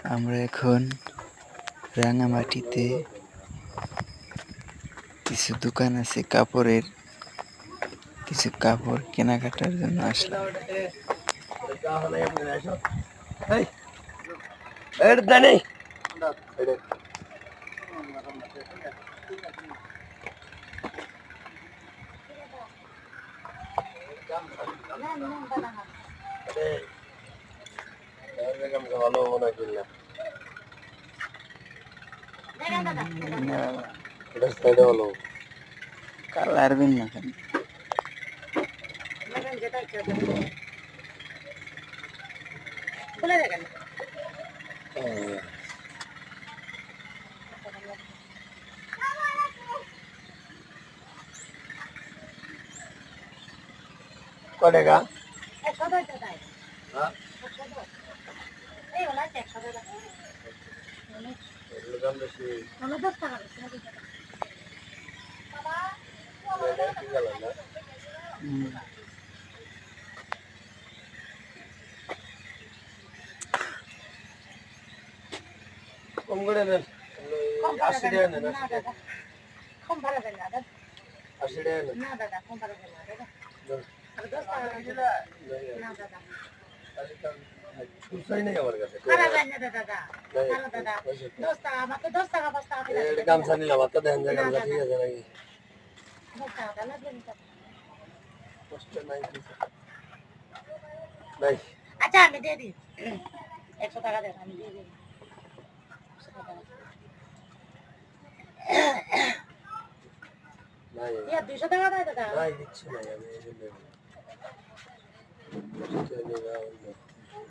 আমরা এখন রাঙামাটিতে কিছু দোকান আছে কাপড়ের, কিছু কাপড় কেনাকাটার জন্য আসলাম। কালার বিন না কেন কয়টা? কম করে দেন, 80 টাকা নেন। কম ভাড়া দেন দাদা, 80 টাকা নেন। না দাদা, কম ভাড়া দেন না দাদা। 10 টাকা না দাদা। খুচরাই নেই আমার কাছে। ভাড়া দেন না দাদা। ভাড়া দাদা 10 টাকা, মাত্র 10 টাকা 5 টাকা দিলাম। এই গামছা নিলাম, মাত্র দেন যে গামছা ঠিক আছে নাকি? 10 টাকা লাগবে না। কষ্ট নাই কিছু। নাই। আচ্ছা আমি দিয়ে দিই। 100 টাকা দেন, আমি দিয়ে দিই। 100 টাকা। নাই। ইয়া 200 টাকা দাও দাদা। নাই দিচ্ছি না আমি এই জন্য।